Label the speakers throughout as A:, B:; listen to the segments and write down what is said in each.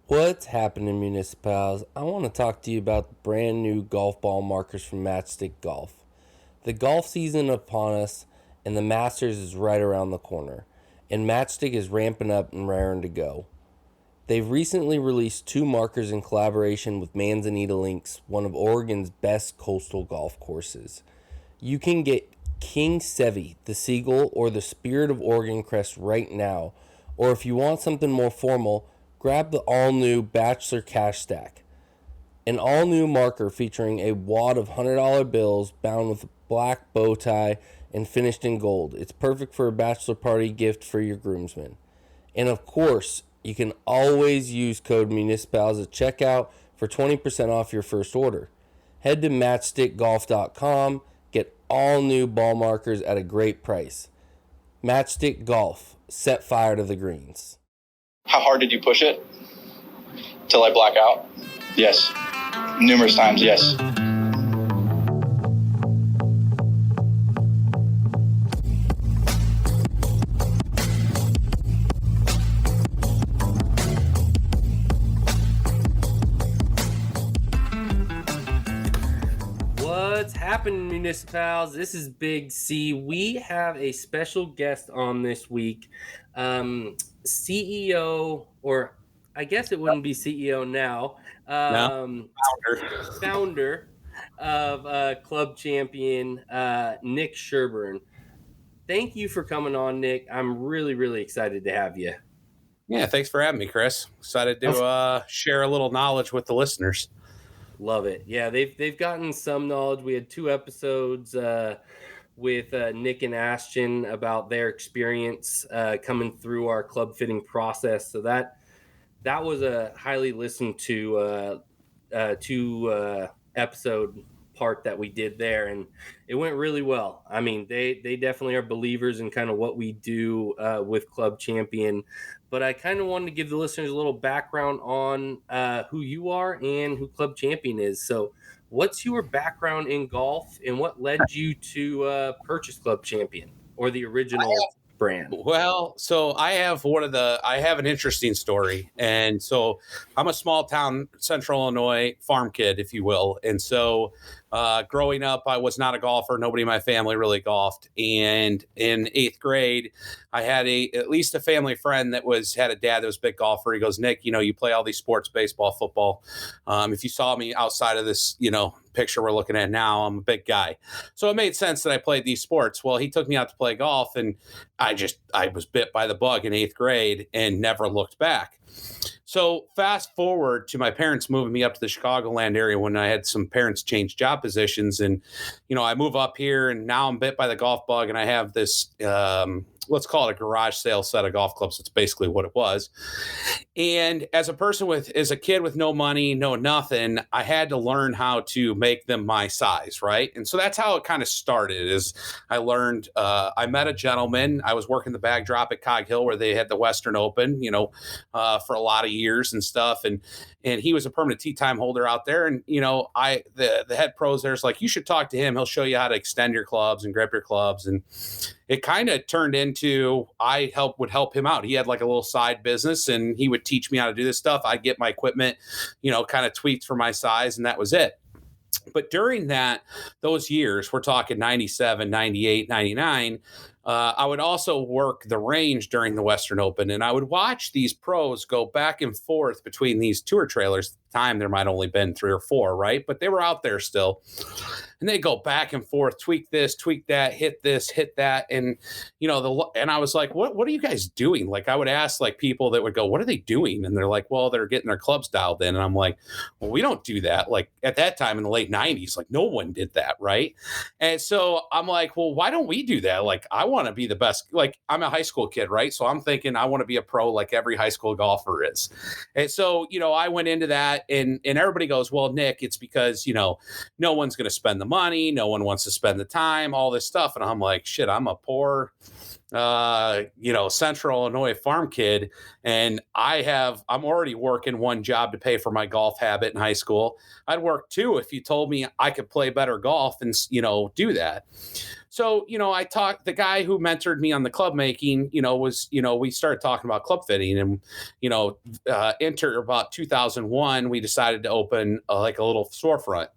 A: What's happening, Municipals? I want to talk to you about the brand new golf ball markers from Matchstick Golf. The golf season upon us, and the Masters is right around the corner, and Matchstick is ramping up and raring to go. They've recently released two markers in collaboration with Manzanita Links, one of Oregon's best coastal golf courses. You can get King Sevi, the Seagull, or the Spirit of Oregon crest right now, or if you want something more formal, grab the all-new Bachelor Cash Stack, an all-new marker featuring a wad of $100 bills bound with a black bow tie and finished in gold. It's perfect for a bachelor party gift for your groomsmen. And of course, you can always use code MUNICIPALS at checkout for 20% off your first order. Head to matchstickgolf.com, get all new ball markers at a great price. Matchstick Golf, set fire to the greens.
B: How hard did you push it? Till I black out? Yes. Numerous times, yes.
A: What's happening, Municipals? This is Big C. We have a special guest on this week. CEO, or I guess it wouldn't be CEO now. Founder of Club Champion, Nick Sherburne. Thank you for coming on, Nick. I'm really, really excited to have you.
C: Yeah, thanks for having me, Chris. Excited to share a little knowledge with the listeners.
A: Love it. Yeah, they've gotten some knowledge. We had 2 episodes with Nick and Ashton about their experience coming through our club fitting process. So that was a highly listened to 2 episode part that we did there, and it went really well. I mean, they definitely are believers in kind of what we do with Club Champion. But I kind of wanted to give the listeners a little background on who you are and who Club Champion is. So what's your background in golf, and what led you to purchase Club Champion, or the original brand?
C: Well, so I have an interesting story. And so I'm a small town, central Illinois farm kid, if you will. And so growing up, I was not a golfer. Nobody in my family really golfed. And in 8th grade, I had at least a family friend that had a dad that was a big golfer. He goes, Nick, you play all these sports, baseball, football. If you saw me outside of this, picture we're looking at now, I'm a big guy. So it made sense that I played these sports. Well, he took me out to play golf, and I was bit by the bug in 8th grade and never looked back. So fast forward to my parents moving me up to the Chicagoland area when I had some parents change job positions. And, I move up here, and now I'm bit by the golf bug, and I have this, let's call it a garage sale set of golf clubs. That's basically what it was. And as a kid with no money, no nothing, I had to learn how to make them my size, right? And so that's how it kind of started. Is I learned, I met a gentleman. I was working the bag drop at Cog Hill where they had the Western Open, for a lot of years and stuff. And he was a permanent tee time holder out there. And, the head pros there's like, you should talk to him. He'll show you how to extend your clubs and grip your clubs. And it kind of turned into would help him out. He had like a little side business, and he would teach me how to do this stuff. I'd get my equipment, kind of tweaked for my size, and that was it. But during those years, we're talking 97, 98, 99, I would also work the range during the Western Open, and I would watch these pros go back and forth between these tour trailers. At the time, there might only been 3 or 4, right? But they were out there still. And they go back and forth, tweak this, tweak that, hit this, hit that. And, and I was like, what are you guys doing? Like, I would ask like people that would go, what are they doing? And they're like, well, they're getting their clubs dialed in. And I'm like, well, we don't do that. Like at that time in the late 90s, like no one did that. Right. And so I'm like, well, why don't we do that? Like, I want to be the best. Like, I'm a high school kid, right? So I'm thinking I want to be a pro like every high school golfer is. And so, I went into that, and everybody goes, well, Nick, it's because, no one's going to spend the money. No one wants to spend the time, all this stuff. And I'm like, shit, I'm a poor, central Illinois farm kid. And I'm already working 1 job to pay for my golf habit in high school. I'd work 2 if you told me I could play better golf and, do that. So, the guy who mentored me on the club making, we started talking about club fitting, and, enter about 2001, we decided to open like a little storefront.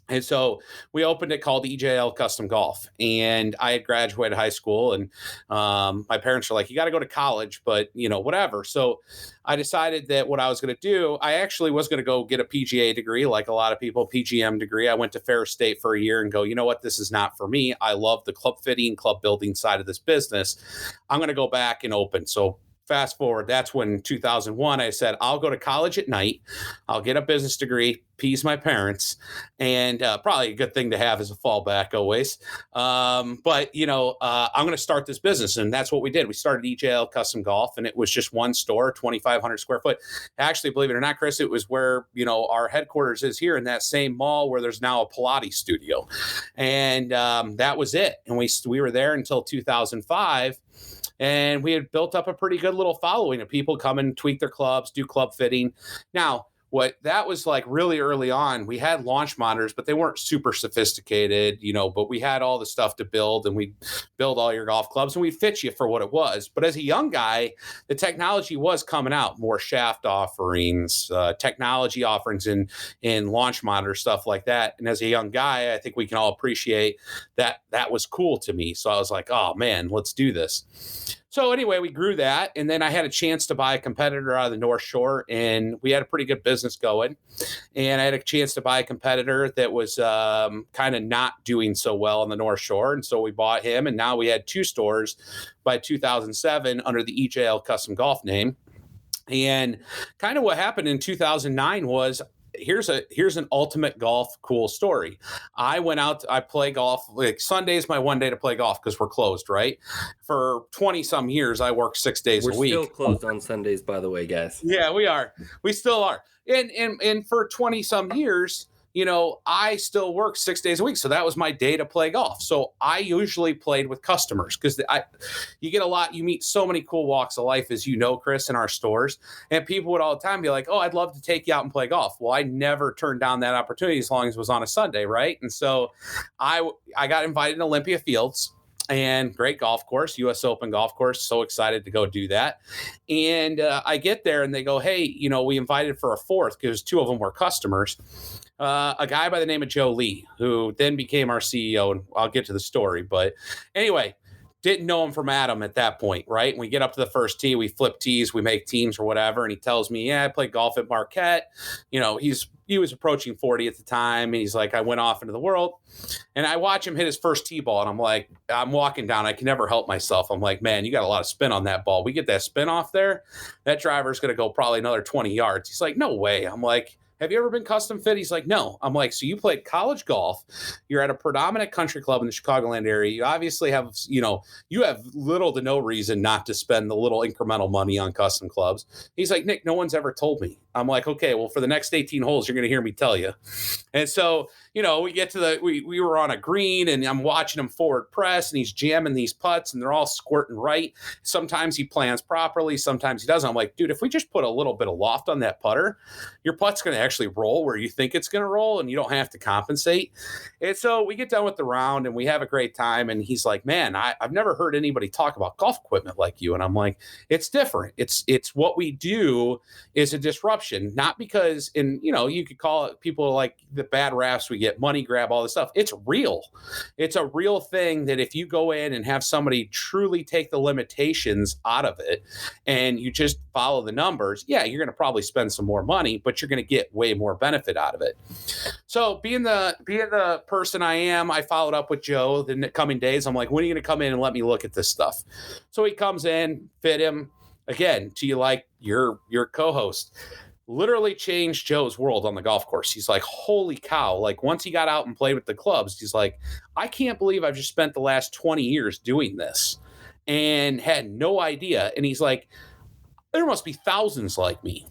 C: And so we opened it called EJL Custom Golf. And I had graduated high school, and my parents were like, you got to go to college, but whatever. So I decided that what I was going to do, I actually was going to go get a PGA degree, like a lot of people, PGM degree. I went to Ferris State for a year and go, you know what, this is not for me. I love the club fitting, club building side of this business. I'm going to go back and open. So fast forward, that's when 2001, I said, I'll go to college at night. I'll get a business degree, appease my parents, and probably a good thing to have as a fallback always. But I'm going to start this business. And that's what we did. We started EJL Custom Golf, and it was just one store, 2,500 square foot. Actually, believe it or not, Chris, it was where, our headquarters is here in that same mall where there's now a Pilates studio. And that was it. And we were there until 2005. And we had built up a pretty good little following of people come and tweak their clubs, do club fitting. Now, what that was like really early on, we had launch monitors, but they weren't super sophisticated, but we had all the stuff to build, and we'd build all your golf clubs, and we'd fit you for what it was. But as a young guy, the technology was coming out, more shaft offerings, technology offerings in launch monitor, stuff like that. And as a young guy, I think we can all appreciate that that was cool to me. So I was like, oh man, let's do this. So anyway, we grew that, and then I had a chance to buy a competitor out of the North Shore, and we had a pretty good business going. And I had a chance to buy a competitor that was kind of not doing so well on the North Shore, and so we bought him, and now we had 2 stores by 2007 under the EJL Custom Golf name. And kind of what happened in 2009 was, here's an ultimate golf cool story. I went out, I play golf, like Sunday's my one day to play golf because we're closed, right? For 20 some years, I work 6 days a week.
A: We're still closed on Sundays, by the way, guys.
C: Yeah, we are. We still are. And for 20 some years, I still work 6 days a week. So that was my day to play golf. So I usually played with customers because you meet so many cool walks of life, as Chris, in our stores. And people would all the time be like, oh, I'd love to take you out and play golf. Well, I never turned down that opportunity as long as it was on a Sunday, right? And so I got invited to Olympia Fields. And great golf course, U.S. Open golf course. So excited to go do that. And I get there and they go, hey, we invited for a 4th because 2 of them were customers. A guy by the name of Joe Lee, who then became our CEO. And I'll get to the story. But anyway, didn't know him from Adam at that point, right? And we get up to the first tee, we flip tees, we make teams or whatever. And he tells me, yeah, I played golf at Marquette. He was approaching 40 at the time. And he's like, I went off into the world. And I watch him hit his first tee ball. And I'm like, I'm walking down. I can never help myself. I'm like, man, you got a lot of spin on that ball. We get that spin off there. That driver's going to go probably another 20 yards. He's like, no way. I'm like, have you ever been custom fit? He's like, no. I'm like, so you played college golf. You're at a predominant country club in the Chicagoland area. You obviously have, you have little to no reason not to spend the little incremental money on custom clubs. He's like, Nick, no one's ever told me. I'm like, okay, well, for the next 18 holes, you're going to hear me tell you. And so, we get to we were on a green and I'm watching him forward press and he's jamming these putts and they're all squirting right. Sometimes he plans properly. Sometimes he doesn't. I'm like, dude, if we just put a little bit of loft on that putter, your putt's going to actually roll where you think it's going to roll and you don't have to compensate. And so we get done with the round and we have a great time. And he's like, man, I've never heard anybody talk about golf equipment like you. And I'm like, it's different. It's what we do is a disruption, not because you could call it, people like the bad raps we get, money grab, all this stuff. It's real. It's a real thing that if you go in and have somebody truly take the limitations out of it and you just follow the numbers, yeah, you're going to probably spend some more money, but you're going to get way more benefit out of it. So being the person I am, I followed up with Joe the coming days. I'm like, when are you going to come in and let me look at this stuff? So he comes in, fit him again to you like your co-host. Literally changed Joe's world on the golf course. He's like, holy cow. Like once he got out and played with the clubs, he's like, I can't believe I've just spent the last 20 years doing this and had no idea. And he's like, there must be thousands like me.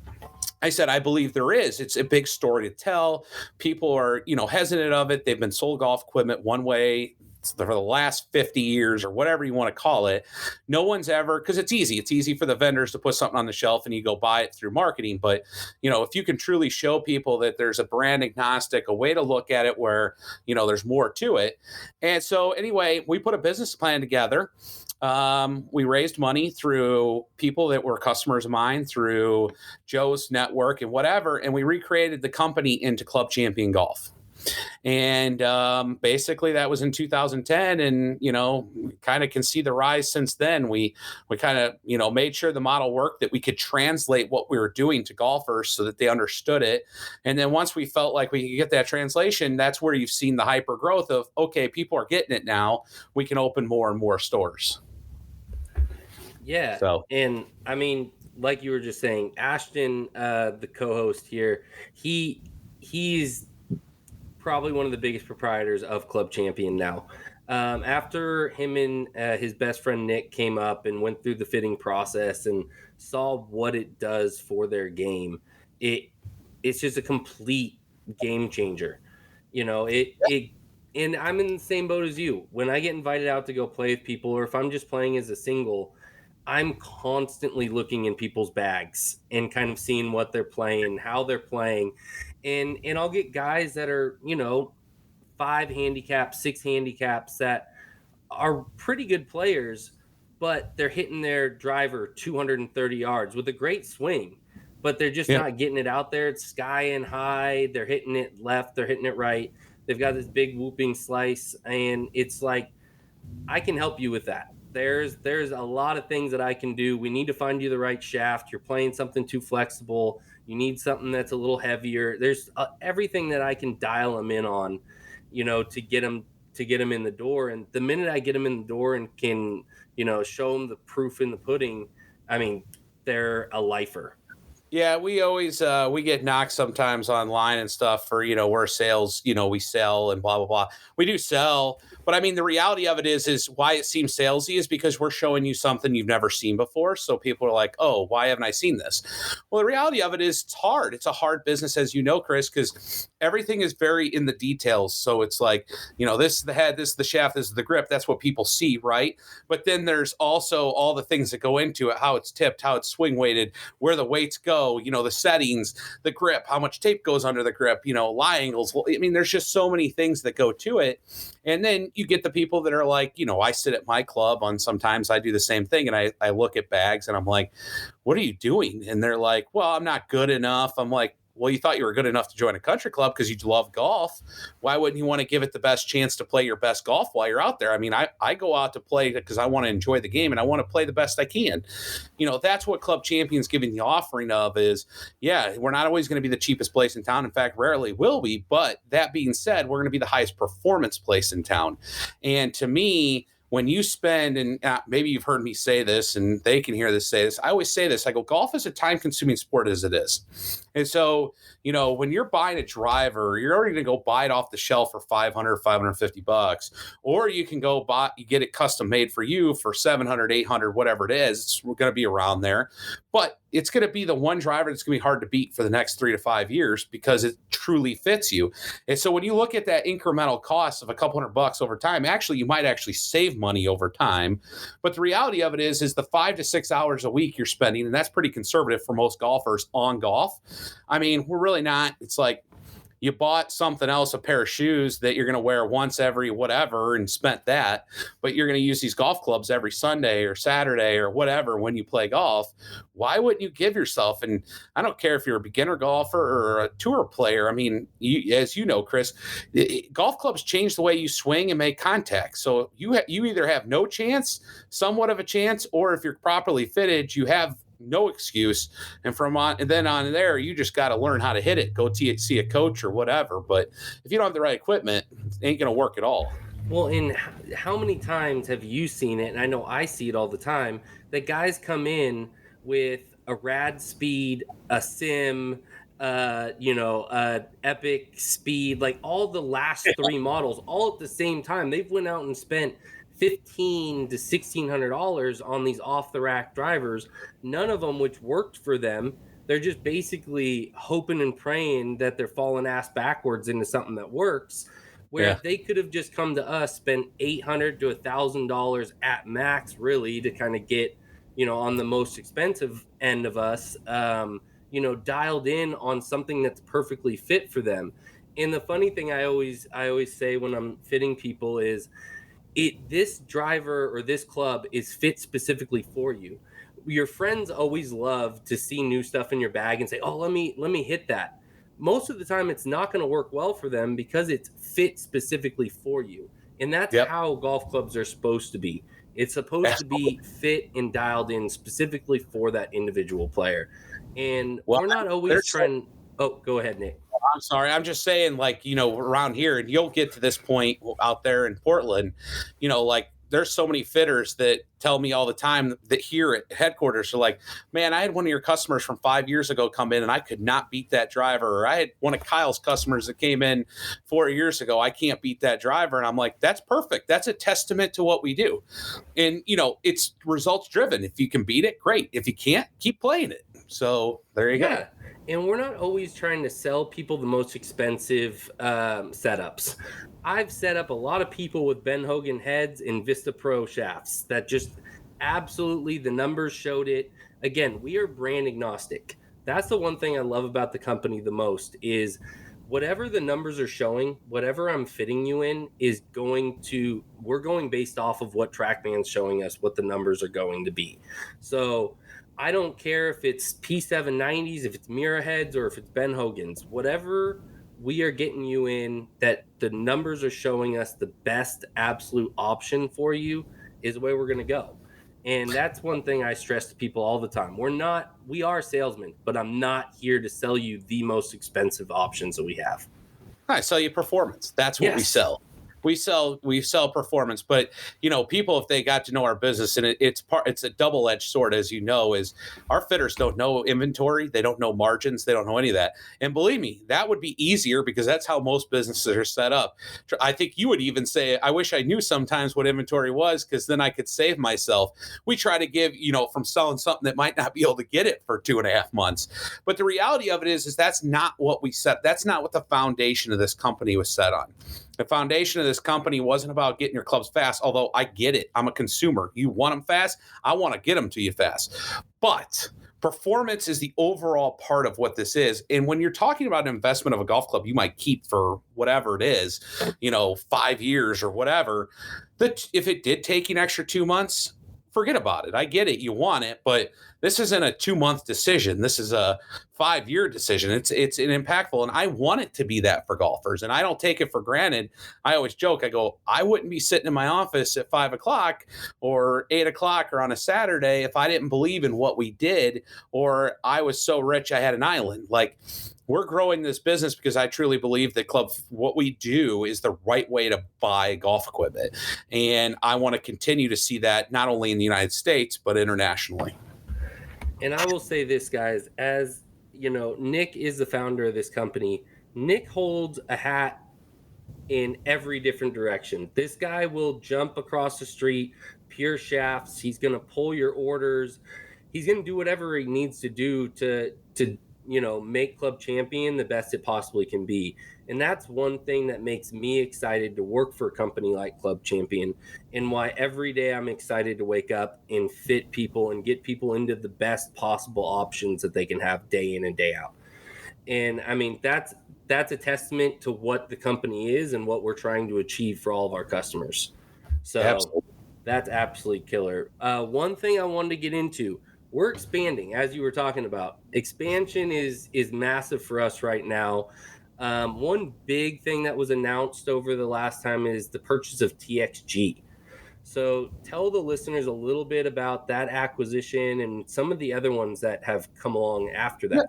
C: I said, I believe there is. It's a big story to tell. People are, hesitant of it. They've been sold golf equipment one way. for the last 50 years or whatever you want to call it, no one's ever, because it's easy for the vendors to put something on the shelf and you go buy it through marketing. But, if you can truly show people that there's a brand agnostic, a way to look at it where, there's more to it. And so anyway, we put a business plan together. We raised money through people that were customers of mine, through Joe's network and whatever. And we recreated the company into Club Champion Golf. And basically that was in 2010. And, kind of can see the rise since then. We kind of, made sure the model worked, that we could translate what we were doing to golfers so that they understood it. And then once we felt like we could get that translation, that's where you've seen the hyper growth of, okay, people are getting it now. We can open more and more stores.
A: Yeah. So, and I mean, like you were just saying, Ashton, the co-host here, he's probably one of the biggest proprietors of Club Champion now. After him and his best friend Nick came up and went through the fitting process and saw what it does for their game, it's just a complete game changer. And I'm in the same boat as you. When I get invited out to go play with people, or if I'm just playing as a single, I'm constantly looking in people's bags and kind of seeing what they're playing, how they're playing. And I'll get guys that are, 5 handicaps, 6 handicaps that are pretty good players, but they're hitting their driver 230 yards with a great swing, but they're just not getting it out there. It's sky and high. They're hitting it left. They're hitting it right. They've got this big whooping slice. And it's like, I can help you with that. There's a lot of things that I can do. We need to find you the right shaft. You're playing something too flexible. You need something that's a little heavier. There's everything that I can dial them in on, to get them in the door. And the minute I get them in the door and can, show them the proof in the pudding, I mean, they're a lifer.
C: Yeah, we always we get knocked sometimes online and stuff for, we're sales, we sell and blah, blah, blah. We do sell. But I mean, the reality of it is why it seems salesy is because we're showing you something you've never seen before. So people are like, oh, why haven't I seen this? Well, the reality of it is it's hard. It's a hard business, as you know, Chris, because everything is very in the details. So it's like, this is the head, this is the shaft, this is the grip. That's what people see, right? But then there's also all the things that go into it, how it's tipped, how it's swing weighted, where the weights go, the settings, the grip, how much tape goes under the grip, lie angles. I mean, there's just so many things that go to it. And then you get the people that are like, I sit at my club on, sometimes I do the same thing. And I look at bags and I'm like, what are you doing? And they're like, well, I'm not good enough. I'm like, well, you thought you were good enough to join a country club because you love golf. Why wouldn't you want to give it the best chance to play your best golf while you're out there? I mean, I go out to play because I want to enjoy the game and I want to play the best I can. That's what Club Champion's giving the offering of is, we're not always going to be the cheapest place in town. In fact, rarely will we. But that being said, we're going to be the highest performance place in town. And to me, when you spend, and maybe you've heard me say this and they can hear this, say this, I always say this, I go, golf is a time-consuming sport as it is. And so, when you're buying a driver, you're already going to go buy it off the shelf for $500, $550, or you can go you get it custom made for you for $700, $800, whatever it is. It's going to be around there, but it's going to be the one driver that's going to be hard to beat for the next 3 to 5 years because it truly fits you. And so when you look at that incremental cost of a couple $100 over time, actually, you might actually save money over time. But the reality of it is the 5 to 6 hours a week you're spending, and that's pretty conservative for most golfers on golf. I mean, we're really not. It's like you bought something else, a pair of shoes that you're going to wear once every whatever and spent that, but you're going to use these golf clubs every Sunday or Saturday or whatever when you play golf. Why wouldn't you give yourself? And I don't care if you're a beginner golfer or a tour player. I mean, as you know, Chris, golf clubs change the way you swing and make contact. So you either have no chance, somewhat of a chance, or if you're properly fitted, you have no excuse. And then on there, you just got to learn how to hit it. Go see a coach or whatever. But if you don't have the right equipment, it ain't going to work at all.
A: Well, and how many times have you seen it? And I know I see it all the time, that guys come in with a rad speed, a sim, epic speed, like all the last 3 models all at the same time. They've went out and spent $1,500 to $1,600 on these off the rack drivers, none of them which worked for them. They're just basically hoping and praying that they're falling ass backwards into something that works. where they could have just come to us, spent $800 to $1,000 at max, really, to kind of get, on the most expensive end of us, dialed in on something that's perfectly fit for them. And the funny thing I always say when I'm fitting people is, this driver or this club is fit specifically for you. Your friends always love to see new stuff in your bag and say, "Oh, let me hit that." Most of the time it's not going to work well for them because it's fit specifically for you. And that's how golf clubs are supposed to be. It's supposed to be fit and dialed in specifically for that individual player. And we're not always trying. Oh, go ahead, Nick.
C: I'm sorry. I'm just saying, like, around here, and you'll get to this point out there in Portland, like there's so many fitters that tell me all the time that here at headquarters are like, man, I had one of your customers from 5 years ago come in and I could not beat that driver. Or I had one of Kyle's customers that came in 4 years ago. I can't beat that driver. And I'm like, that's perfect. That's a testament to what we do. And, it's results driven. If you can beat it, great. If you can't, keep playing it. So there you go.
A: And we're not always trying to sell people the most expensive setups. I've set up a lot of people with Ben Hogan heads and Vista Pro shafts that just absolutely, the numbers showed it. Again, we are brand agnostic. That's the one thing I love about the company the most is whatever the numbers are showing, whatever I'm fitting you in we're going based off of what TrackMan's showing us, what the numbers are going to be. So I don't care if it's P790s, if it's Mira heads, or if it's Ben Hogan's. Whatever we are getting you in that the numbers are showing us the best absolute option for you is the way we're going to go. And that's one thing I stress to people all the time. We are salesmen, but I'm not here to sell you the most expensive options that we have.
C: I sell you performance. That's what we sell. We sell performance, but people, if they got to know our business, and it's a double-edged sword, as you know, is our fitters don't know inventory, they don't know margins, they don't know any of that. And believe me, that would be easier because that's how most businesses are set up. I think you would even say, I wish I knew sometimes what inventory was because then I could save myself. We try to give, from selling something that might not be able to get it for 2.5 months. But the reality of it is that's not what we set. That's not what the foundation of this company was set on. The foundation of this company wasn't about getting your clubs fast, although I get it. I'm a consumer. You want them fast? I want to get them to you fast. But performance is the overall part of what this is. And when you're talking about an investment of a golf club you might keep for whatever it is, 5 years or whatever, that if it did take an extra 2 months, forget about it. I get it. You want it, but this isn't a 2-month decision. This is a 5-year decision. It's an impactful, and I want it to be that for golfers, and I don't take it for granted. I always joke. I go, I wouldn't be sitting in my office at 5 o'clock or 8 o'clock or on a Saturday if I didn't believe in what we did, or I was so rich I had an island. Like, we're growing this business because I truly believe that what we do is the right way to buy golf equipment. And I want to continue to see that not only in the United States, but internationally.
A: And I will say this, guys, as Nick is the founder of this company. Nick holds a hat in every different direction. This guy will jump across the street, pure shafts. He's going to pull your orders. He's going to do whatever he needs to do to make Club Champion the best it possibly can be. And that's one thing that makes me excited to work for a company like Club Champion, and why every day I'm excited to wake up and fit people and get people into the best possible options that they can have day in and day out. And I mean, that's a testament to what the company is and what we're trying to achieve for all of our customers. So absolutely. That's absolutely killer. One thing I wanted to get into, we're expanding, as you were talking about. Expansion is massive for us right now. One big thing that was announced over the last time is the purchase of TXG. So tell the listeners a little bit about that acquisition and some of the other ones that have come along after that.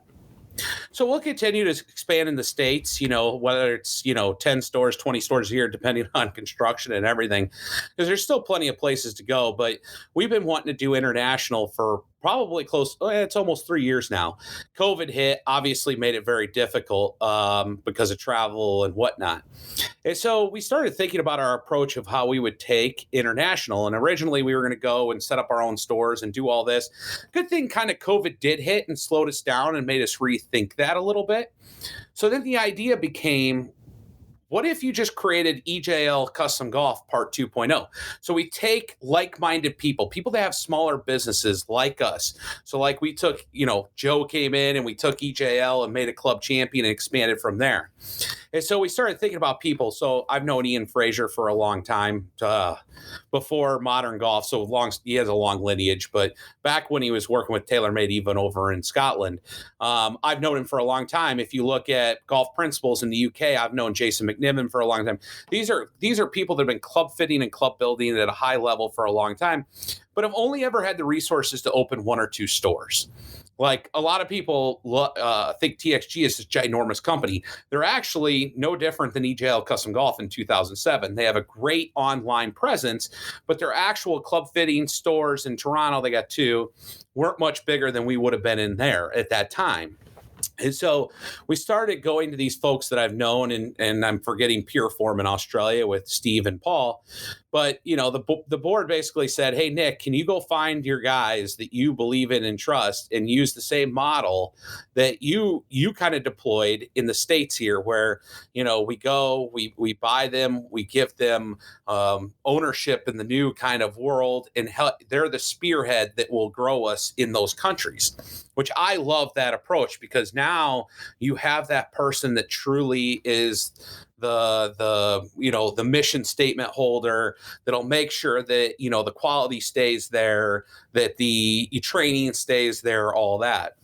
C: So we'll continue to expand in the States, whether it's, 10 stores, 20 stores a year, depending on construction and everything, because there's still plenty of places to go. But we've been wanting to do international for probably it's almost 3 years now. COVID hit, obviously made it very difficult because of travel and whatnot. And so we started thinking about our approach of how we would take international. And originally we were going to go and set up our own stores and do all this. Good thing kind of COVID did hit and slowed us down and made us rethink that a little bit. So then the idea became, what if you just created EJL Custom Golf Part 2.0? So we take like-minded people that have smaller businesses like us. So like we took, Joe came in and we took EJL and made a club champion and expanded from there. And so we started thinking about people. So I've known Ian Fraser for a long time, before modern golf. So he has a long lineage, but back when he was working with TaylorMade even over in Scotland, I've known him for a long time. If you look at Golf Principles in the UK, I've known Jason McNiven for a long time. These are people that have been club fitting and club building at a high level for a long time, but have only ever had the resources to open 1 or 2 stores. Like a lot of people think TXG is this ginormous company. They're actually no different than EJL Custom Golf in 2007. They have a great online presence, but their actual club fitting stores in Toronto, they got 2, weren't much bigger than we would have been in there at that time. And so we started going to these folks that I've known, and I'm forgetting Pureform in Australia with Steve and Paul. But, the board basically said, hey, Nick, can you go find your guys that you believe in and trust and use the same model that you kind of deployed in the States here, where, we go, we buy them, we give them ownership in the new kind of world, and they're the spearhead that will grow us in those countries, which I love that approach, because now you have that person that truly is the mission statement holder that'll make sure that, the quality stays there, that the training stays there, all that.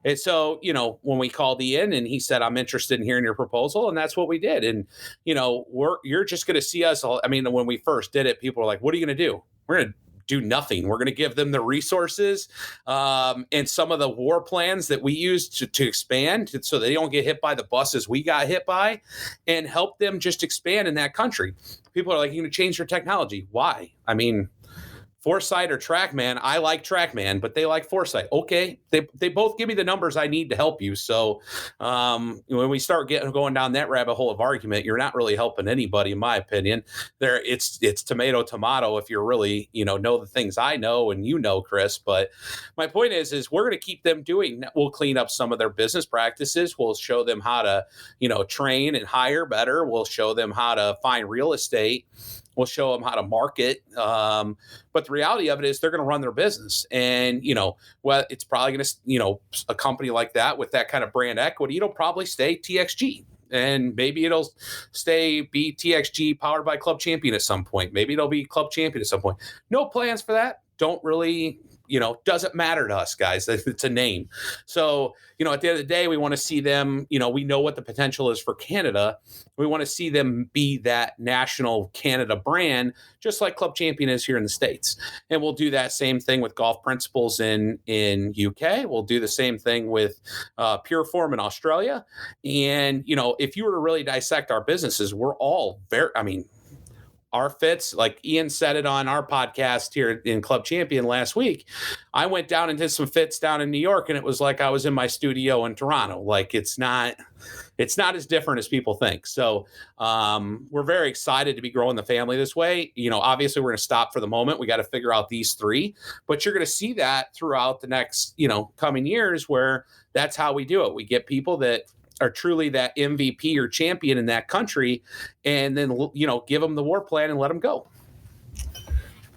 C: And so, when we called Ian and he said, I'm interested in hearing your proposal, and that's what we did. And, you're just going to see us all. I mean, when we first did it, people were like, what are you going to do? We're going to do nothing. We're going to give them the resources and some of the war plans that we use to expand, so they don't get hit by the buses we got hit by, and help them just expand in that country. People are like, you're going to change your technology. Why? I mean, Foresight or TrackMan. I like TrackMan, but they like Foresight. Okay, they both give me the numbers I need to help you. So when we start going down that rabbit hole of argument, you're not really helping anybody, in my opinion. It's tomato if you're really know the things I know and Chris. But my point is we're going to keep them doing. We'll clean up some of their business practices. We'll show them how to train and hire better. We'll show them how to find real estate. We'll show them how to market. But the reality of it is they're going to run their business. And, it's probably going to, a company like that with that kind of brand equity, it'll probably stay TXG. And maybe it'll be TXG powered by Club Champion at some point. Maybe it'll be Club Champion at some point. No plans for that. Don't really, doesn't matter to us, guys. It's a name. So, at the end of the day, we want to see them, we know what the potential is for Canada. We want to see them be that national Canada brand, just like Club Champion is here in the States. And we'll do that same thing with Golf Principles in UK. We'll do the same thing with Pureform in Australia. And, if you were to really dissect our businesses, we're all our fits, like Ian said it on our podcast here in Club Champion last week. I went down and did some fits down in New York, and it was like I was in my studio in Toronto. Like it's not as different as people think. So we're very excited to be growing the family this way. Obviously we're going to stop for the moment. We got to figure out these 3, but you're going to see that throughout the next, coming years, where that's how we do it. We get people that are truly that MVP or champion in that country, and then, give them the war plan and let them go.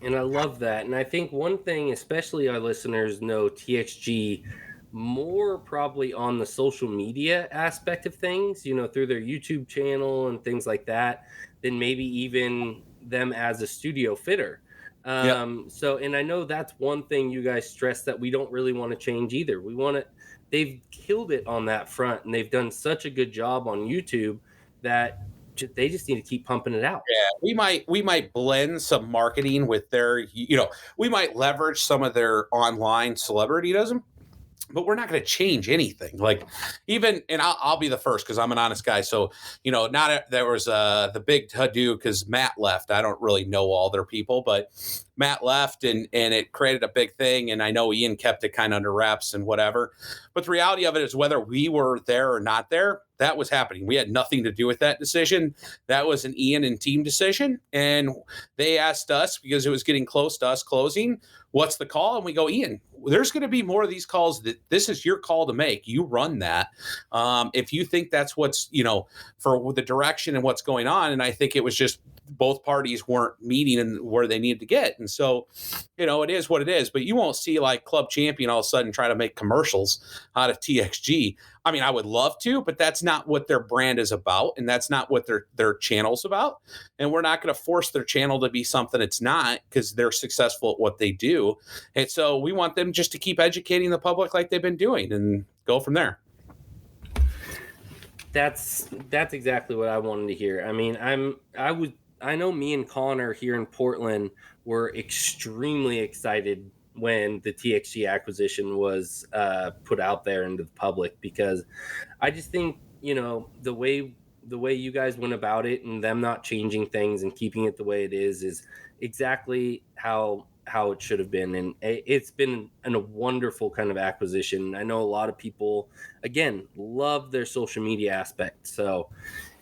A: And I love that. And I think one thing, especially our listeners know TXG more probably on the social media aspect of things, through their YouTube channel and things like that, than maybe even them as a studio fitter. So, and I know that's one thing you guys stress that we don't really want to change either. They've killed it on that front, and they've done such a good job on YouTube that they just need to keep pumping it out.
C: Yeah, we might blend some marketing with their, we might leverage some of their online celebrityism, but we're not going to change anything. Like even, and I'll be the first, because I'm an honest guy. So, there was the big to-do because Matt left. I don't really know all their people, but Matt left and it created a big thing. And I know Ian kept it kind of under wraps and whatever. But the reality of it is, whether we were there or not there, that was happening. We had nothing to do with that decision. That was an Ian and team decision. And they asked us, because it was getting close to us closing, what's the call? And we go, Ian, there's going to be more of these calls. That this is your call to make. You run that. If you think that's what's, for the direction and what's going on. And I think it was just both parties weren't meeting in where they needed to get. And so, it is what it is. But you won't see like Club Champion all of a sudden try to make commercials out of TXG. I mean, I would love to, but that's not what their brand is about. And that's not what their channel's about. And we're not going to force their channel to be something it's not, because they're successful at what they do. And so we want them just to keep educating the public like they've been doing and go from there.
A: That's exactly what I wanted to hear. I mean, I know me and Connor here in Portland were extremely excited when the TXG acquisition was put out there into the public, because I just think, the way you guys went about it and them not changing things and keeping it the way it is exactly how it should have been. And it's been a wonderful kind of acquisition. I know a lot of people, again, love their social media aspect. So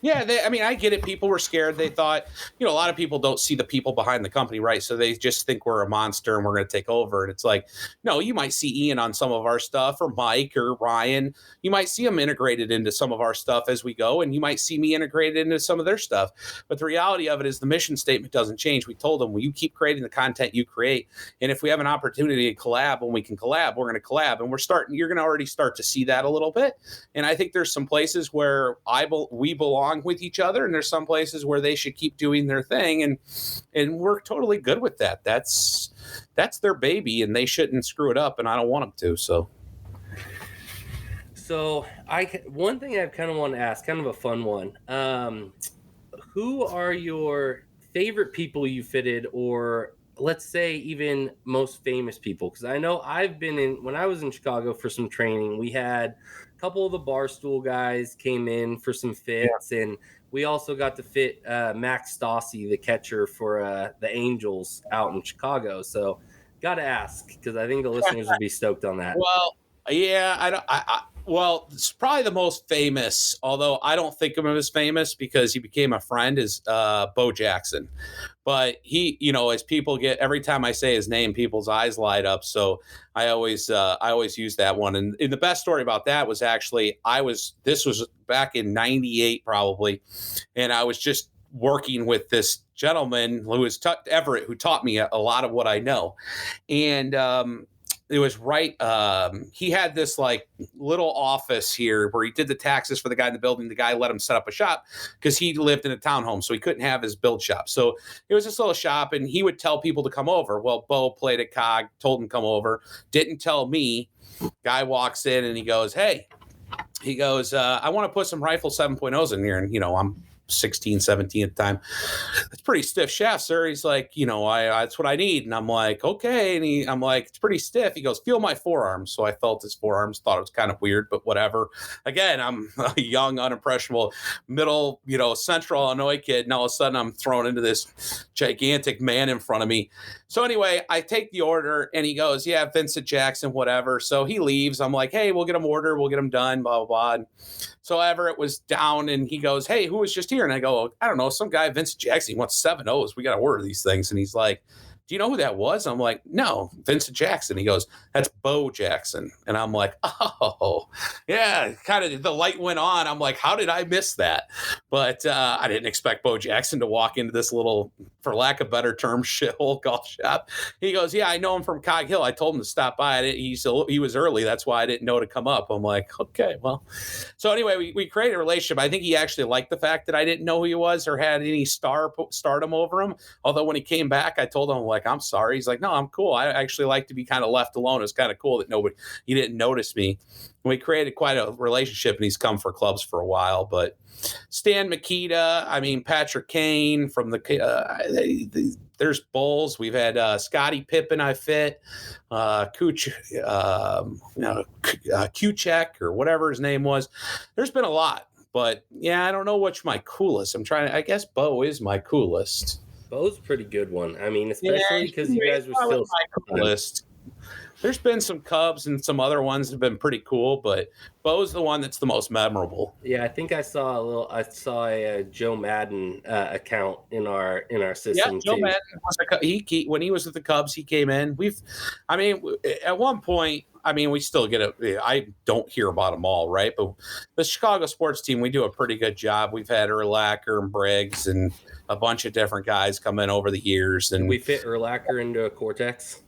C: yeah, I get it. People were scared. They thought, a lot of people don't see the people behind the company, right? So they just think we're a monster and we're going to take over. And it's like, no, you might see Ian on some of our stuff, or Mike or Ryan. You might see them integrated into some of our stuff as we go, and you might see me integrated into some of their stuff. But the reality of it is the mission statement doesn't change. We told them, well, you keep creating the content you create. And if we have an opportunity to collab, when we can collab, we're going to collab. And you're going to already start to see that a little bit. And I think there's some places where we belong with each other, and there's some places where they should keep doing their thing, and we're totally good with that. That's their baby, and they shouldn't screw it up, and I don't want them to.
A: So one thing I kind of want to ask, kind of a fun one. Who are your favorite people you fitted, or let's say even most famous people? Because I know when I was in Chicago for some training, we had a couple of the Barstool guys came in for some fits, and we also got to fit Max Stassi, the catcher for the Angels out in Chicago. So got to ask, because I think the listeners would be stoked on that.
C: Well, yeah, well, it's probably the most famous, although I don't think of him as famous because he became a friend, is Bo Jackson. But he, as people every time I say his name, people's eyes light up. So I always use that one. And the best story about that was actually, this was back in 98 probably. And I was just working with this gentleman who was Everett, who taught me a lot of what I know. And, it was right. He had this like little office here where he did the taxes for the guy in the building. The guy let him set up a shop because he lived in a townhome, so he couldn't have his build shop. So it was this little shop, and he would tell people to come over. Well, Bo played at COG, told him to come over, didn't tell me. Guy walks in and he goes, "Hey," he goes, "I want to put some rifle 7.0s in here." And I'm 16, 17 at the time. It's pretty stiff shaft, sir. He's like, that's what I need. And I'm like, okay. And I'm like, it's pretty stiff. He goes, feel my forearms. So I felt his forearms, thought it was kind of weird, but whatever. Again, I'm a young, unimpressionable, middle, central Illinois kid. And all of a sudden I'm thrown into this gigantic man in front of me. So anyway, I take the order and he goes, yeah, Vincent Jackson, whatever. So he leaves. I'm like, hey, we'll get him ordered. We'll get him done, blah, blah, blah. And so Everett was down and he goes, hey, who was just here? And I go, I don't know, some guy, Vincent Jackson, he wants 7 O's. We got to order these things. And he's like, do you know who that was? I'm like, no, Vincent Jackson. He goes, that's Bo Jackson. And I'm like, oh, yeah, kind of the light went on. I'm like, how did I miss that? But I didn't expect Bo Jackson to walk into this little, for lack of a better term, shithole golf shop. He goes, yeah, I know him from Cog Hill. I told him to stop by. He was early. That's why I didn't know to come up. I'm like, okay, well. So anyway, we created a relationship. I think he actually liked the fact that I didn't know who he was or had any stardom over him. Although when he came back, I told him, like, I'm sorry. He's like, no, I'm cool. I actually like to be kind of left alone. It's kind of cool that he didn't notice me. We created quite a relationship, and he's come for clubs for a while. But Stan Makita, Patrick Kane from there's Bulls. We've had Scottie Pippen, I fit, Kuchek or whatever his name was. There's been a lot, but yeah, I don't know which my coolest. I guess Bo is my coolest.
A: Bo's a pretty good one. Especially because you guys were still
C: my coolest. There's been some Cubs and some other ones that have been pretty cool, but Bo's the one that's the most memorable.
A: Yeah, I think I saw a Joe Madden account in our system
C: Yeah, Joe
A: too.
C: Madden was when he was with the Cubs, he came in. At one point, we still get it. I don't hear about them all, right? But the Chicago sports team, we do a pretty good job. We've had Urlacher and Briggs and a bunch of different guys come in over the years. And
A: did we fit Urlacher into a Cortex?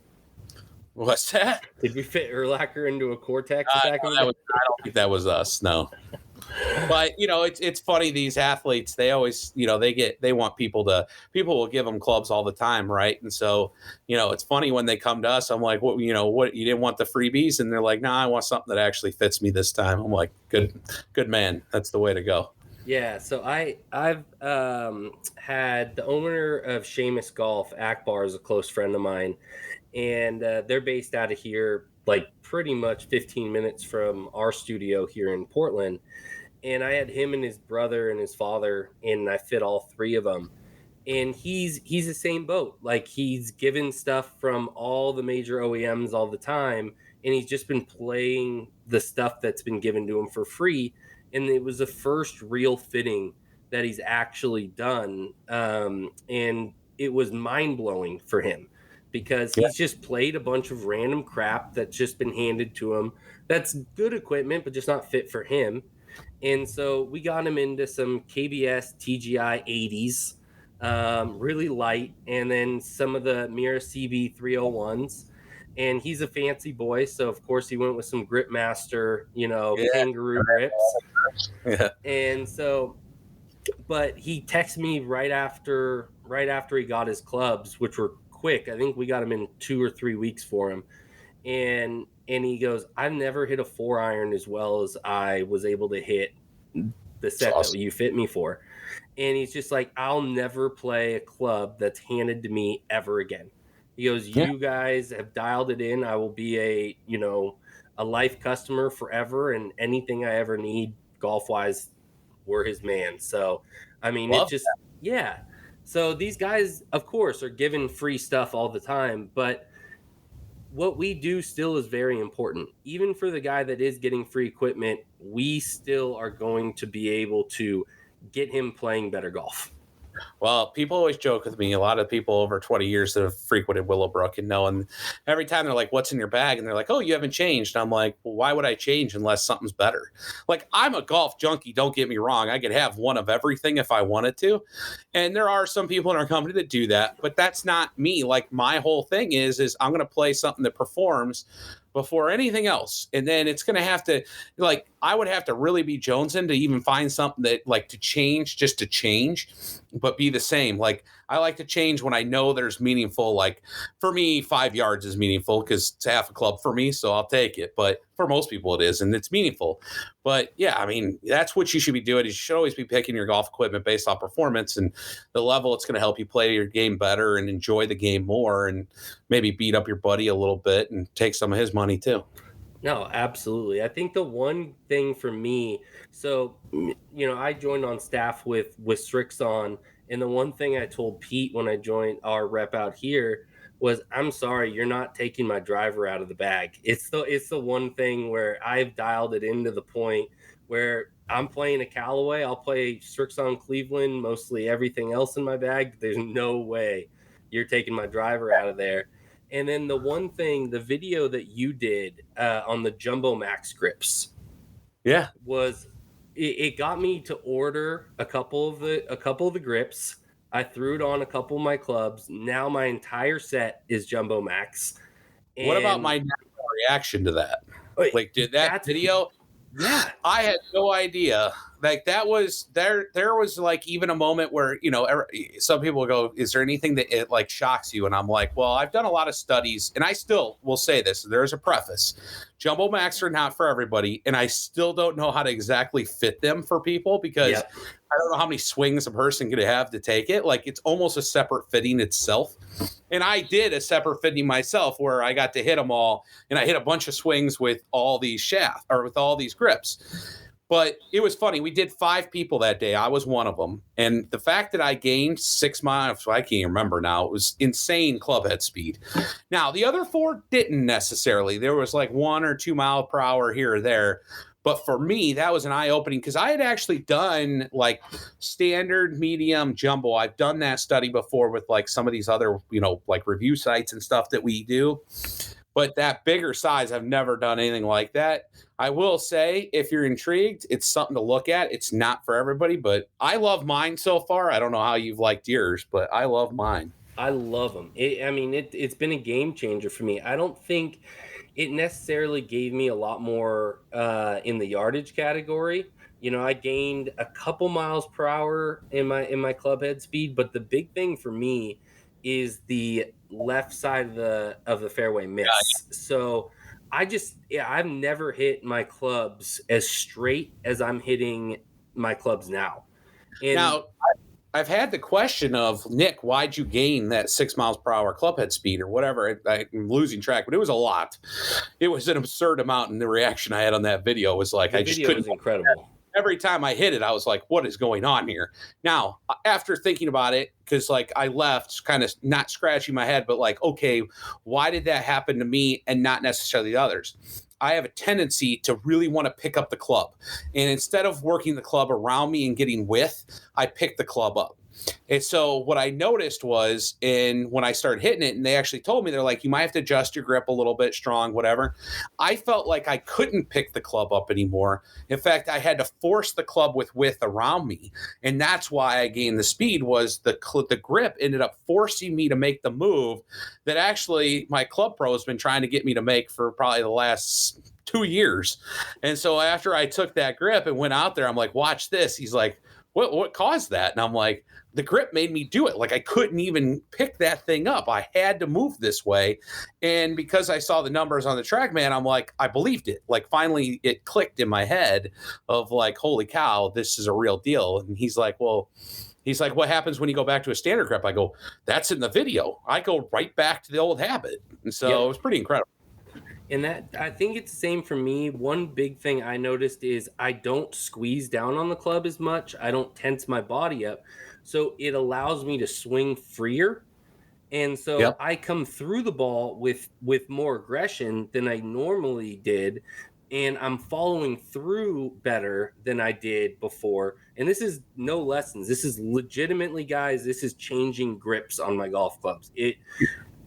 C: What's that?
A: Did we fit Urlacher into a Cortex back in the day?
C: I don't think that was us. No. But it's funny, these athletes, they always they want people will give them clubs all the time, right? And so it's funny when they come to us. I'm like, what you didn't want the freebies, and they're like, nah, I want something that actually fits me this time. I'm like, good man, that's the way to go.
A: Yeah, so I've had the owner of Seamus Golf, Akbar, is a close friend of mine, and they're based out of here, like pretty much 15 minutes from our studio here in Portland. And I had him and his brother and his father, and I fit all three of them. And he's the same boat. Like, he's given stuff from all the major OEMs all the time, and he's just been playing the stuff that's been given to him for free. And it was the first real fitting that he's actually done, and it was mind-blowing for him because he's just played a bunch of random crap that's just been handed to him that's good equipment but just not fit for him. And so we got him into some KBS TGI 80s, really light, and then some of the Mira CB 301s. And he's a fancy boy, so of course he went with some Gripmaster, kangaroo grips.
C: Yeah.
A: And so, but he texted me right after he got his clubs, which were quick. I think we got him in 2 or 3 weeks for him. And he goes, I've never hit a 4-iron as well as I was able to hit the set that you fit me for. And he's just like, I'll never play a club that's handed to me ever again. He goes, you guys have dialed it in. I will be a life customer forever, and anything I ever need golf-wise, we're his man. So, So these guys, of course, are given free stuff all the time, but what we do still is very important. Even for the guy that is getting free equipment, we still are going to be able to get him playing better golf.
C: Well, people always joke with me. A lot of people over 20 years that have frequented Willowbrook and every time they're like, what's in your bag? And they're like, oh, you haven't changed. And I'm like, well, why would I change unless something's better? Like, I'm a golf junkie. Don't get me wrong. I could have one of everything if I wanted to. And there are some people in our company that do that, but that's not me. Like, my whole thing is I'm going to play something that performs before anything else. And then it's going to have to, like, I would have to really be jonesing to even find something that, like, to change, just to change, but be the same. Like, I like to change when I know there's meaningful, like, for me, 5 yards is meaningful because it's half a club for me, so I'll take it. But for most people it is, and it's meaningful. But yeah, I mean, that's what you should be doing. You should always be picking your golf equipment based on performance and the level it's going to help you play your game better and enjoy the game more, and maybe beat up your buddy a little bit and take some of his money too.
A: No, absolutely. I think the one thing for me, so, I joined on staff with Strixon, and the one thing I told Pete when I joined our rep out here was, I'm sorry, you're not taking my driver out of the bag. It's the one thing where I've dialed it into the point where I'm playing a Callaway, I'll play Strixon Cleveland, mostly everything else in my bag. There's no way you're taking my driver out of there. And then the one thing, the video that you did on the Jumbo Max grips, was it got me to order a couple of the grips. I threw it on a couple of my clubs. Now my entire set is Jumbo Max.
C: And what about my reaction to that? Like, did that video?
A: Yeah,
C: I had no idea. Like, that was there was like even a moment where, some people go, is there anything that it like shocks you? And I'm like, well, I've done a lot of studies, and I still will say this. There's a preface. Jumbo Max are not for everybody, and I still don't know how to exactly fit them for people because I don't know how many swings a person could have to take it. Like, it's almost a separate fitting itself. And I did a separate fitting myself where I got to hit them all, and I hit a bunch of swings with all these with all these grips. But it was funny. We did 5 people that day. I was one of them. And the fact that I gained 6 miles, I can't even remember now, it was insane club head speed. Now, the other 4 didn't necessarily. There was like 1 or 2 mile per hour here or there. But for me, that was an eye-opening because I had actually done like standard, medium, jumbo. I've done that study before with like some of these other, like review sites and stuff that we do. But that bigger size, I've never done anything like that. I will say, if you're intrigued, it's something to look at. It's not for everybody, but I love mine so far. I don't know how you've liked yours, but I love mine.
A: I love them. It's been a game changer for me. I don't think it necessarily gave me a lot more in the yardage category. I gained a couple miles per hour in my club head speed, but the big thing for me is the left side of the fairway miss. Yeah. So I've never hit my clubs as straight as I'm hitting my clubs now. And
C: now, I've had the question of, Nick, why'd you gain that 6 miles per hour club head speed or whatever? I'm losing track, but it was a lot. It was an absurd amount, and the reaction I had on that video was like, I just couldn't.
A: Was incredible.
C: Every time I hit it, I was like, what is going on here? Now, after thinking about it, because like I left kind of not scratching my head, but like, okay, why did that happen to me and not necessarily the others? I have a tendency to really want to pick up the club. And instead of working the club around me and getting width, I pick the club up. And so what I noticed was when I started hitting it, and they actually told me, they're like, you might have to adjust your grip a little bit strong, whatever. I felt like I couldn't pick the club up anymore. In fact, I had to force the club with width around me. And that's why I gained the speed, was the grip ended up forcing me to make the move that actually my club pro has been trying to get me to make for probably the last 2 years. And so after I took that grip and went out there, I'm like, watch this. He's like, what caused that? And I'm like, the grip made me do it. Like I couldn't even pick that thing up. I had to move this way. And because I saw the numbers on the TrackMan, I'm like, I believed it. Like finally it clicked in my head of like, holy cow, this is a real deal. And he's like, what happens when you go back to a standard grip? I go, that's in the video. I go right back to the old habit. And so It was pretty incredible.
A: And that, I think it's the same for me. One big thing I noticed is I don't squeeze down on the club as much. I don't tense my body up. So it allows me to swing freer. And so I come through the ball with more aggression than I normally did. And I'm following through better than I did before. And this is no lessons. This is legitimately, guys, this is changing grips on my golf clubs.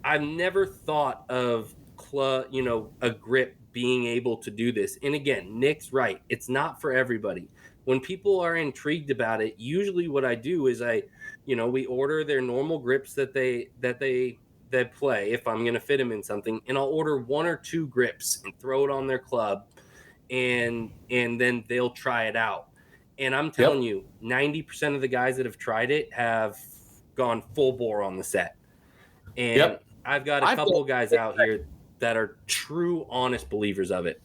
A: I've never thought of a grip being able to do this. And again, Nick's right. It's not for everybody. When people are intrigued about it, usually what I do is we order their normal grips that they play if I'm going to fit them in something, and I'll order 1 or 2 grips and throw it on their club, and then they'll try it out. And I'm telling you, 90% of the guys that have tried it have gone full bore on the set. And I've got a couple guys out here that are true, honest believers of it.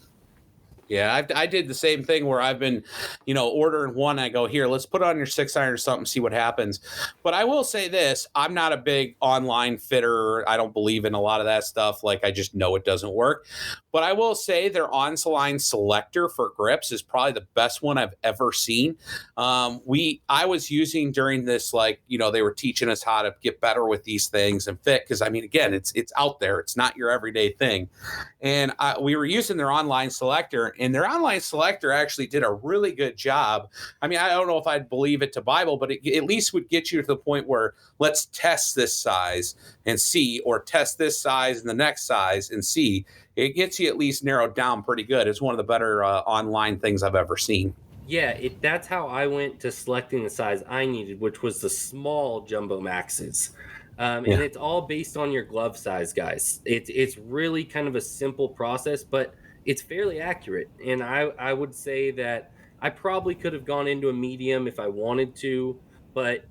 C: Yeah, I did the same thing where I've been, ordering one. I go, here, let's put on your 6-iron or something, see what happens. But I will say this, I'm not a big online fitter. I don't believe in a lot of that stuff. Like, I just know it doesn't work. But I will say their on-line selector for grips is probably the best one I've ever seen. I was using during this, they were teaching us how to get better with these things and fit. Because, again, it's out there. It's not your everyday thing. And we were using their online selector. And their online selector actually did a really good job. I don't know if I'd believe it to Bible, but it at least would get you to the point where let's test this size and see, or test this size and the next size and see. It gets you at least narrowed down pretty good. It's one of the better online things I've ever seen.
A: Yeah, that's how I went to selecting the size I needed, which was the small jumbo maxes. And it's all based on your glove size, guys. It's really kind of a simple process, but it's fairly accurate. And I would say that I probably could have gone into a medium if I wanted to, but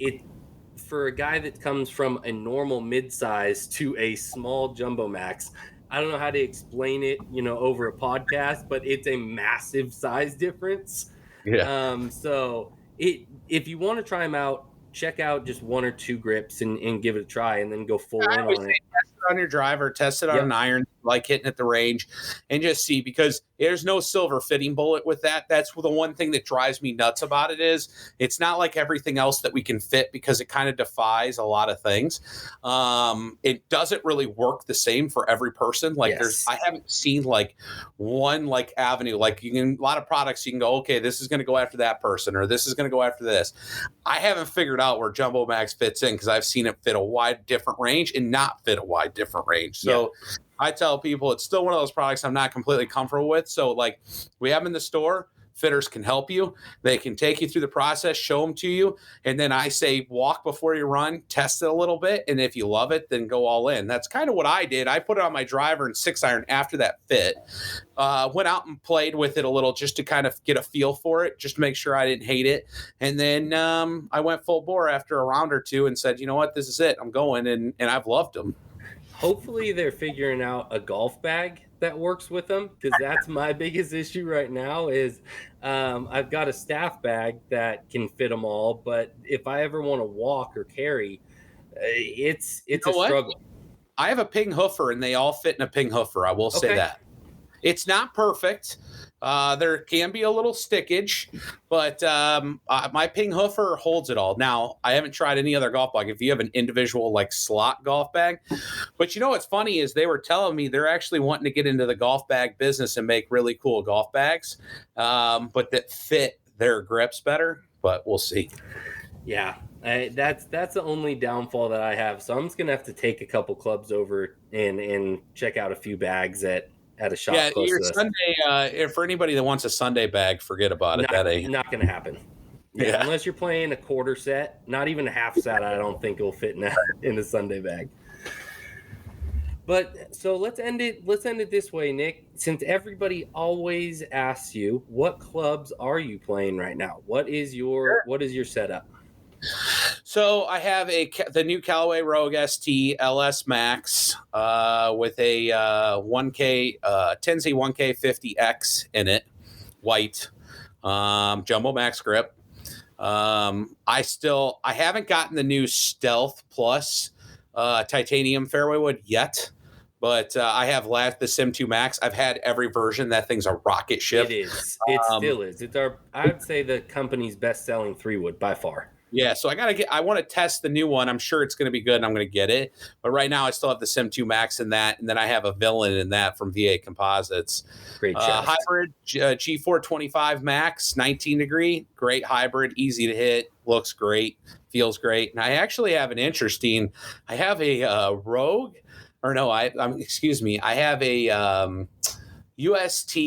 A: for a guy that comes from a normal mid-size to a small jumbo max, I don't know how to explain it, over a podcast, but it's a massive size difference.
C: Yeah.
A: So if you want to try them out, check out just 1 or 2 grips and give it a try, and then go full in on it.
C: Test it on your driver, test it on an iron, like hitting at the range, and just see, because there's no silver fitting bullet with that. That's the one thing that drives me nuts about it, is it's not like everything else that we can fit, because it kind of defies a lot of things. It doesn't really work the same for every person. Like I haven't seen like one like avenue. Like you can, a lot of products you can go, okay, this is going to go after that person, or this is going to go after this. I haven't figured out where Jumbo Max fits in, because I've seen it fit a wide different range and not fit a wide different range. So I tell people it's still one of those products I'm not completely comfortable with. So like we have them in the store. Fitters can help you. They can take you through the process, show them to you. And then I say, walk before you run, test it a little bit. And if you love it, then go all in. That's kind of what I did. I put it on my driver and 6-iron after that fit. Went out and played with it a little just to kind of get a feel for it, just to make sure I didn't hate it. And then I went full bore after a round or two and said, you know what, this is it. I'm going. And I've loved them.
A: Hopefully they're figuring out a golf bag that works with them, because that's my biggest issue right now is I've got a staff bag that can fit them all, but if I ever want to walk or carry, it's a struggle.
C: I have a ping hoofer, and they all fit in a ping hoofer. I will say that. It's not perfect. There can be a little stickage, but my ping hoofer holds it all. Now, I haven't tried any other golf bag if you have an individual like slot golf bag. But you know what's funny is they were telling me they're actually wanting to get into the golf bag business and make really cool golf bags, but that fit their grips better. But we'll see.
A: Yeah, that's the only downfall that I have. So I'm just gonna have to take a couple clubs over and check out a few bags at a shop.
C: Yeah, your Sunday. For anybody that wants a Sunday bag, forget about it. That ain't
A: not gonna happen. Yeah, unless you're playing a quarter set, not even a half set. I don't think it'll fit in a Sunday bag. But so let's end it this way, Nick. Since everybody always asks you, what clubs are you playing right now? What is your setup?
C: So I have the new Callaway Rogue ST LS Max with a 1K 10Z 1K50X in it, white, Jumbo Max grip. I haven't gotten the new Stealth Plus titanium fairway wood yet, but I have the Sim 2 Max. I've had every version. That thing's a rocket ship.
A: It is. It still is. It's I'd say the company's best selling 3-wood by far.
C: Yeah, so I want to test the new one. I'm sure it's going to be good, and I'm going to get it. But right now, I still have the Sim 2 Max in that, and then I have a Villain in that from VA Composites.
A: Great
C: hybrid G425 Max, 19 degree, great hybrid, easy to hit, looks great, feels great. And I actually have I have a Rogue, or no, I have a UST.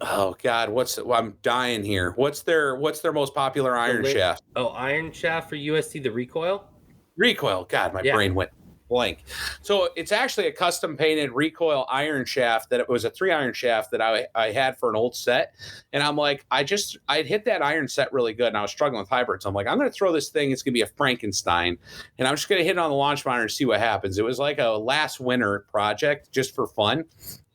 C: Oh God, I'm dying here. What's their most popular iron shaft?
A: Oh, iron shaft for UST, the recoil?
C: Recoil. God, my brain went blank. So it's actually a custom painted recoil iron shaft that it was a 3-iron shaft that I had for an old set. And I'm like, I'd hit that iron set really good, and I was struggling with hybrids. I'm like, I'm going to throw this thing. It's going to be a Frankenstein, and I'm just going to hit it on the launch monitor and see what happens. It was like a last winter project just for fun.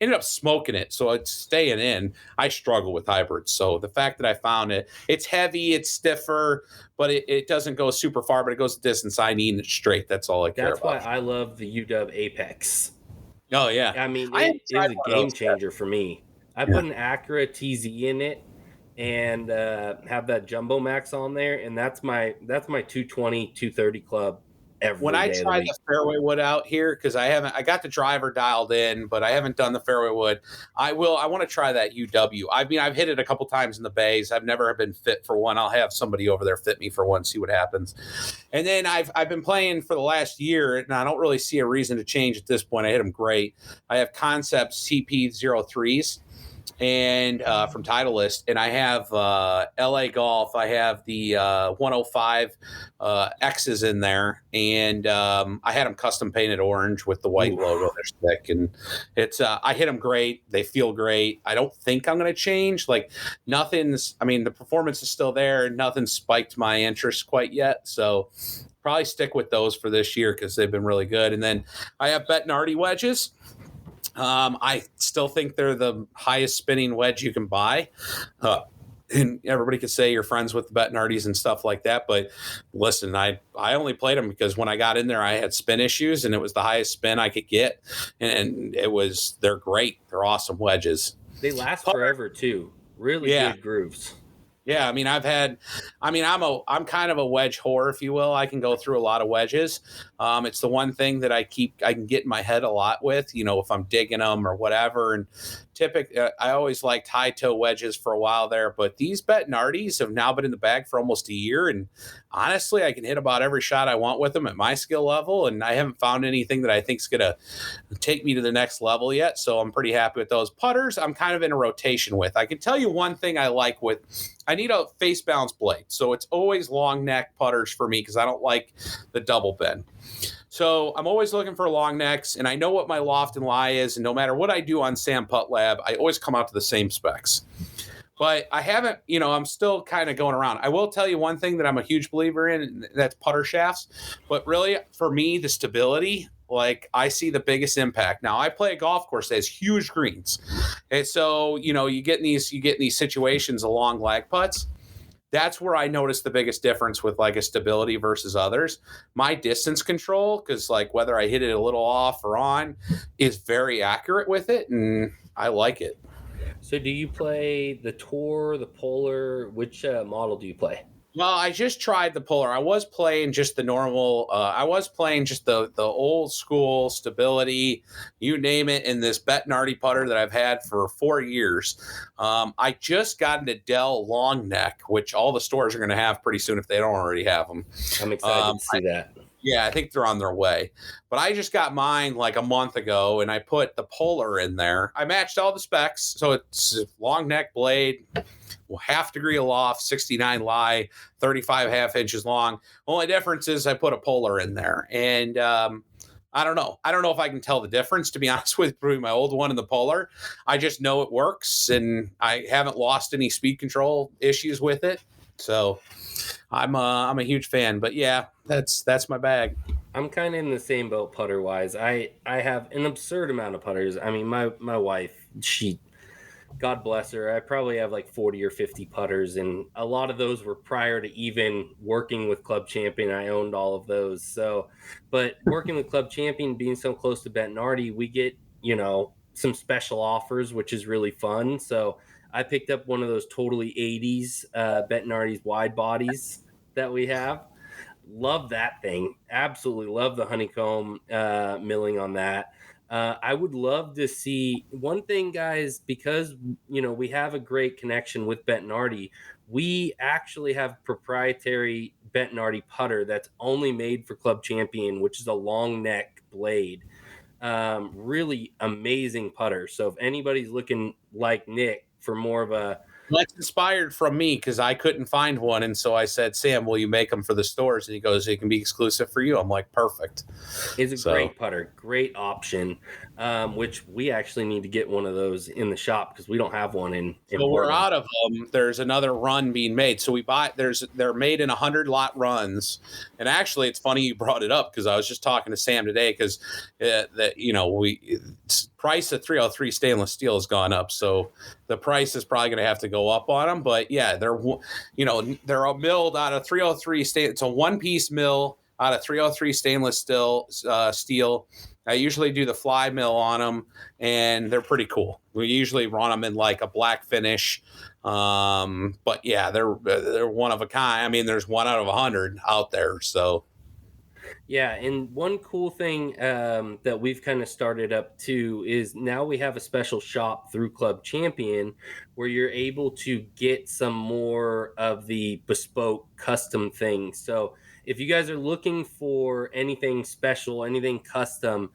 C: Ended up smoking it, so it's staying in. I struggle with hybrids, so the fact that I found it's heavy, it's stiffer, but it doesn't go super far, but it goes the distance I need, and it's straight. That's all I care about.
A: That's why I love the UW Apex.
C: Oh, yeah.
A: I mean, it is a game changer for me. I put an Acura TZ in it and have that Jumbo Max on there, and that's my 220, 230 club.
C: When I tried the fairway wood out here, because I got the driver dialed in, but I haven't done the fairway wood. I want to try that UW. I mean, I've hit it a couple times in the bays. I've never been fit for one. I'll have somebody over there fit me for one, see what happens. And then I've been playing for the last year, and I don't really see a reason to change at this point. I hit them great. I have Concept CP03s. And from Titleist, and I have LA Golf. I have the 105 X's in there, and I had them custom painted orange with the white logo. They're thick, and it's I hit them great. They feel great. I don't think I'm going to change. Like nothing's. I mean, the performance is still there. Nothing spiked my interest quite yet. So probably stick with those for this year because they've been really good. And then I have Bettinardi wedges. I still think they're the highest spinning wedge you can buy. and everybody could say you're friends with the Bettinardies and stuff like that. But listen, I only played them because when I got in there, I had spin issues, and it was the highest spin I could get. And they're great. They're awesome wedges.
A: They last forever too. Really good grooves.
C: Yeah, I mean, I'm kind of a wedge whore, if you will. I can go through a lot of wedges. It's the one thing that I can get in my head a lot with, if I'm digging them or whatever. And I always liked high toe wedges for a while there, but these Bettinardies have now been in the bag for almost a year. And honestly, I can hit about every shot I want with them at my skill level. And I haven't found anything that I think is going to take me to the next level yet. So I'm pretty happy with those. Putters, I'm kind of in a rotation with. I can tell you one thing I like with, I need a face bounce blade. So it's always long neck putters for me because I don't like the double bend. So I'm always looking for long necks, and I know what my loft and lie is. And no matter what I do on Sam Putt Lab, I always come out to the same specs. But I haven't, I'm still kind of going around. I will tell you one thing that I'm a huge believer in, and that's putter shafts. But really, for me, the stability, like I see the biggest impact. Now, I play a golf course that has huge greens. And so, you get in these situations along lag putts. That's where I notice the biggest difference with like a stability versus others. My distance control, because like whether I hit it a little off or on, is very accurate with it, and I like it.
A: So do you play the Tour, the Polar? Which model do you play?
C: Well, I just tried the Polar. I was playing just the normal. I was playing just the old school stability, you name it, in this Bettinardi putter that I've had for 4 years. I just got into Dell long neck, which all the stores are going to have pretty soon if they don't already have them.
A: I'm excited to see that.
C: Yeah, I think they're on their way. But I just got mine like a month ago, and I put the Polar in there. I matched all the specs. So it's long neck blade, half degree aloft, 69 lie, 35 half inches long. Only difference is I put a Polar in there. And I don't know. I don't know if I can tell the difference, to be honest with you, between my old one and the Polar. I just know it works, and I haven't lost any speed control issues with it. So I'm a huge fan. But yeah, that's my bag.
A: I'm kind of in the same boat putter wise. I have an absurd amount of putters. I mean, my wife, she, God bless her, I probably have like 40 or 50 putters, and a lot of those were prior to even working with Club Champion. I owned all of those. So, but working with Club Champion, being so close to Bettinardi, we get, some special offers, which is really fun. So I picked up one of those totally 80s Bettinardi's wide bodies that we have. Love that thing. Absolutely love the honeycomb milling on that. I would love to see one thing, guys, because, we have a great connection with Bettinardi. We actually have proprietary Bettinardi putter that's only made for Club Champion, which is a long neck blade. Really amazing putter. So if anybody's looking like Nick for more of a,
C: That's inspired from me because I couldn't find one. And so I said, Sam, will you make them for the stores? And he goes, it can be exclusive for you. I'm like, perfect.
A: It's a great putter, great option, which we actually need to get one of those in the shop because we don't have one in
C: So we're out of them. There's another run being made. So they're made in 100 lot runs. And actually, it's funny you brought it up because I was just talking to Sam today because price of 303 stainless steel has gone up. So the price is probably going to have to go up on them. But yeah, they're milled out of 303 stainless. It's a one-piece mill out of 303 stainless steel. I usually do the fly mill on them, and they're pretty cool. We usually run them in like a black finish. But yeah, they're one of a kind. I mean, there's one out of 100 out there. So
A: yeah, and one cool thing that we've kind of started up too is now we have a special shop through Club Champion where you're able to get some more of the bespoke custom things. So if you guys are looking for anything special, anything custom,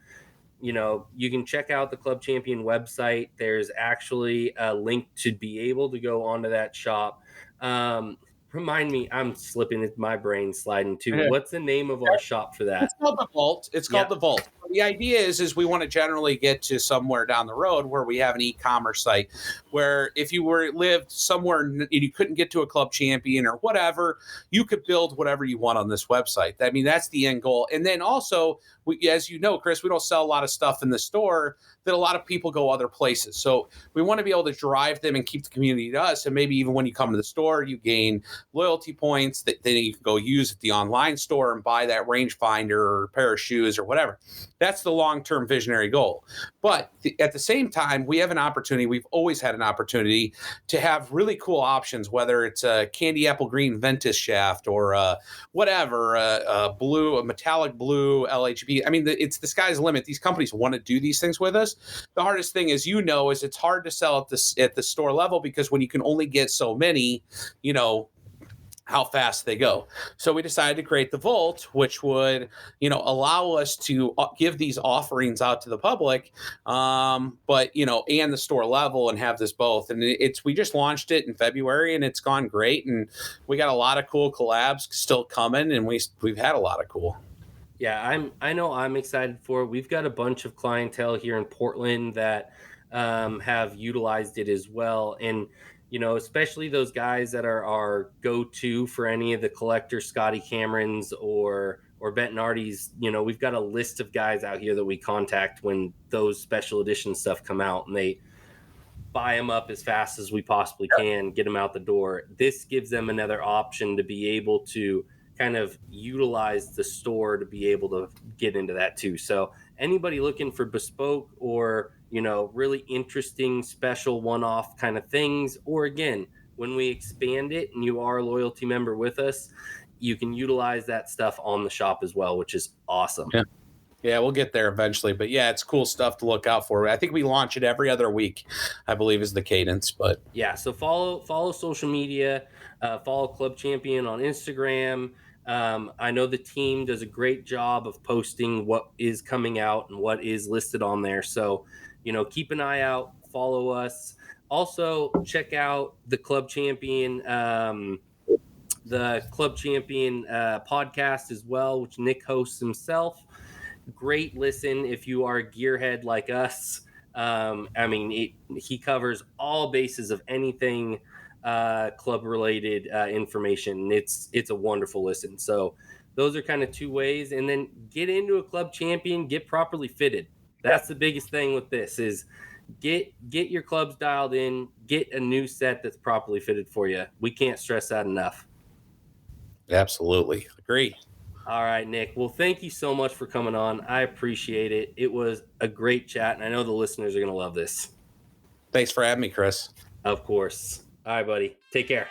A: you can check out the Club Champion website. There's actually a link to be able to go onto that shop. Remind me, I'm slipping into my brain sliding too. What's the name of our shop for that?
C: It's called the Vault. The Vault. the idea is we want to generally get to somewhere down the road where we have an e-commerce site where if you lived somewhere and you couldn't get to a club champion or whatever, you could build whatever you want on this website. I mean, that's the end goal. And then also, as you know, Chris, we don't sell a lot of stuff in the store that a lot of people go other places. So we want to be able to drive them and keep the community to us. And maybe even when you come to the store, you gain loyalty points that then you can go use at the online store and buy that rangefinder or pair of shoes or whatever. That's the long-term visionary goal. But at the same time, we have an opportunity. We've always had an opportunity to have really cool options, whether it's a candy apple green Ventus shaft or whatever, a metallic blue LHB. I mean, it's the sky's the limit. These companies want to do these things with us. The hardest thing, as you know, is it's hard to sell at the store level because when you can only get so many, how fast they go. So we decided to create the Vault, which would, allow us to give these offerings out to the public, but, and the store level and have this both. And we just launched it in February and it's gone great. And we got a lot of cool collabs still coming and we've had a lot of cool.
A: Yeah, I'm excited for it. We've got a bunch of clientele here in Portland that have utilized it as well. And, especially those guys that are our go-to for any of the collectors, Scotty Camerons or Bettinardi's, we've got a list of guys out here that we contact when those special edition stuff come out, and they buy them up as fast as we possibly can, get them out the door. This gives them another option to be able to kind of utilize the store to be able to get into that too. So anybody looking for bespoke or, really interesting, special one-off kind of things, or again, when we expand it and you are a loyalty member with us, you can utilize that stuff on the shop as well, which is awesome.
C: Yeah, we'll get there eventually. But yeah, it's cool stuff to look out for. I think we launch it every other week, I believe is the cadence. But
A: yeah, so follow social media, follow Club Champion on Instagram. I know the team does a great job of posting what is coming out and what is listed on there. So, keep an eye out, follow us. Also, check out the Club Champion podcast as well, which Nick hosts himself. Great listen if you are a gearhead like us. He covers all bases of anything club related information. It's a wonderful listen. So those are kind of two ways. And then get into a Club Champion, get properly fitted. That's the biggest thing with this is get your clubs dialed in, get a new set that's properly fitted for you. We can't stress that enough.
C: Absolutely. Agree.
A: All right, Nick. Well, thank you so much for coming on. I appreciate it. It was a great chat, and I know the listeners are going to love this.
C: Thanks for having me, Chris.
A: Of course. All right, buddy. Take care.